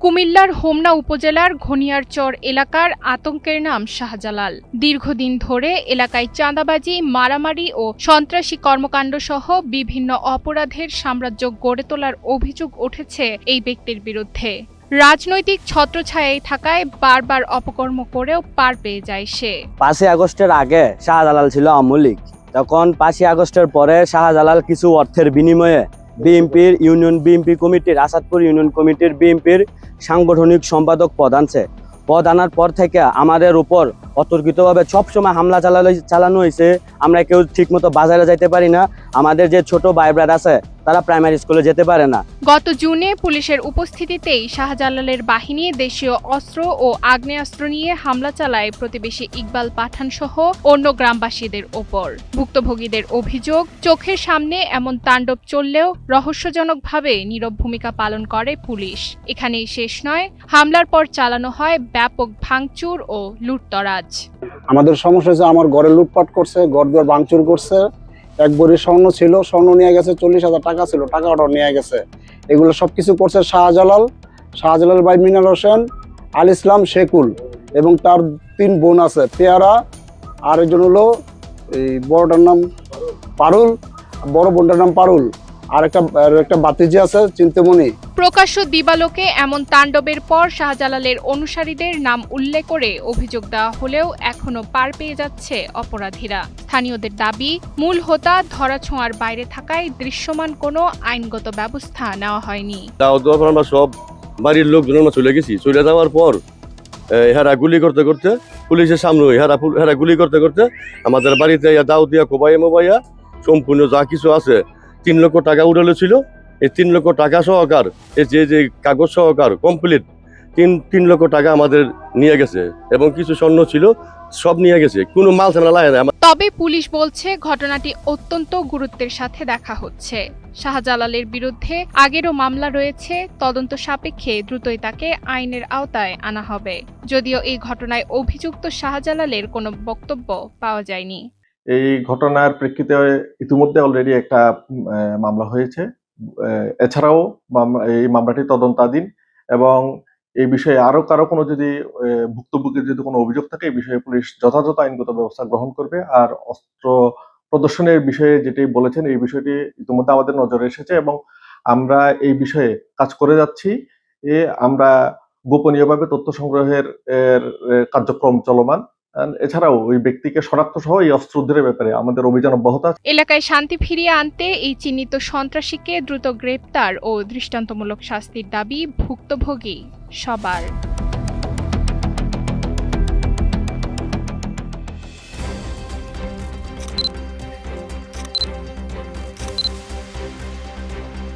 কুমিল্লার হোমনা উপজেলার ঘনিয়ারচর এলাকার আতঙ্কের নাম শাহজালাল। দীর্ঘদিন ধরে এলাকায় চাঁদাবাজি, মারামারি ও সন্ত্রাসী কর্মকাণ্ড সহ বিভিন্ন অপরাধের সাম্রাজ্য গড়ে তোলার অভিযোগ উঠেছে এই ব্যক্তির বিরুদ্ধে। রাজনৈতিক ছত্রছায়ায় থাকায় বারবার অপকর্ম করেও পার পেয়ে যায় সে। 5ই আগস্টের আগে শাহজালাল ছিল আওয়ামী লীগ। তখন 5ই আগস্টের পরে শাহজালাল কিছু অর্থের বিনিময়ে বিএনপি কমিটির আসাদপুর ইউনিয়ন কমিটির বিএনপির সাংগঠনিক সম্পাদক পদ আনার পর থেকে আমাদের উপর অতর্কিতভাবে সবসময় হামলা চালানো হয়েছে। আমরা কেউ ঠিকমতো বাজারে যাইতে পারি না। আমাদের যে ছোট ভাই ব্রাদার আছে তারা প্রাইমারি স্কুলে যেতে পারে না। গত জুনে পুলিশের উপস্থিতিতেই শাহজালালের বাহিনী দেশীয় অস্ত্র ও আগ্নেয়াস্ত্র নিয়ে হামলা চালায় প্রতিবেশী ইকবাল পাঠান সহ অন্য গ্রামবাসীদের ওপর। ভুক্তভোগীদের অভিযোগ, চোখের সামনে এমন তাণ্ডব চললেও রহস্যজনকভাবে নীরব ভূমিকা পালন করে পুলিশ। এখানেই শেষ নয়, হামলার পর চালানো হয় ব্যাপক ভাঙচুর ও লুটতরাজ। আমাদের সমস্যা হচ্ছে আমার ঘরে লুটপাট করছে, ঘর দুয়ার ভাঙচুর করছে। এক ভরি স্বর্ণ ছিল, স্বর্ণ নিয়ে গেছে, 40,000 টাকা ছিল, টাকাটাও নিয়ে গেছে। এগুলো সবকিছু করছে শাহজালাল ভাই মিনাল হোসেন, আল ইসলাম, শেকুল এবং তার 3 বোন আছে, পেয়ারা, আর একজন হলো এই বড়টার নাম পারুল, বড় বোনটার নাম পারুল, আর একটা বাতিজি আছে চিন্তামণি। প্রকাশ্য দিবালোকে এমন তাণ্ডবের পর শাহজালালের অনুসারীদের নাম উল্লেখ করে অভিযোগ দেওয়া হলেও এখনো পার পেয়ে যাচ্ছে অপরাধীরা। স্থানীয়দের দাবি, মূল হোতা ধরাছোঁয়ার বাইরে থাকায় দৃশ্যমান কোনো আইনগত ব্যবস্থা নেওয়া হয়নি। আমরা সব বাড়ির লোকজন চলে গেছি। চলে যাওয়ার পর হেরা গুলি করতে করতে পুলিশের সামনে হেরা গুলি করতে করতে আমাদের বাড়িতে দাও দিয়া কোবাইয়া সম্পূর্ণ যা কিছু আছে 3 লক্ষ টাকা উড়ালো ছিল। এই 3 লক্ষ টাকা সহকার যে কাগজ সহকার কমপ্লিট 3 লক্ষ টাকা আমাদের নিয়ে গেছে এবং কিছু স্বর্ণ ছিল, সব নিয়ে গেছে। কোনো মাল সামনা লাগে না। তবে পুলিশ বলছে ঘটনাটি অত্যন্ত গুরুত্বের সাথে দেখা হচ্ছে। শাহজালালের বিরুদ্ধে আগেরও মামলা রয়েছে, তদন্ত সাপেক্ষে দ্রুতই তাকে আইনের আওতায় আনা হবে। যদিও এই ঘটনায় অভিযুক্ত শাহজালালের কোনো বক্তব্য পাওয়া যায়নি। এই ঘটনার প্রেক্ষিতে ইতিমধ্যে অলরেডি একটা মামলা হয়েছে। এছাড়াও এই মামলাটি তদন্তাধীন এবং এই বিষয়ে আরো কারো কোনো যদি ভুক্তভোগীর যদি কোনো অভিযোগ থাকে, এই বিষয়ে পুলিশ যথাযথ আইনগত ব্যবস্থা গ্রহণ করবে। আর অস্ত্র প্রদর্শনের বিষয়ে যেটি বলেছেন, এই বিষয়টি ইতিমধ্যে আমাদের নজরে এসেছে এবং আমরা এই বিষয়ে কাজ করে যাচ্ছি। আমরা গোপনীয়ভাবে তথ্য সংগ্রহের কার্যক্রম চলমান। এছাড়াও ওই ব্যক্তিকে শনাক্ত সহ এই অস্ত্র উদ্ধারের ব্যাপারে আমাদের অভিযান অব্যাহত আছে। এলাকায় শান্তি ফিরিয়ে আনতে এই চিহ্নিত সন্ত্রাসীকে দ্রুত গ্রেপ্তার ও দৃষ্টান্তমূলক শাস্তির দাবি ভুক্তভোগী সবার।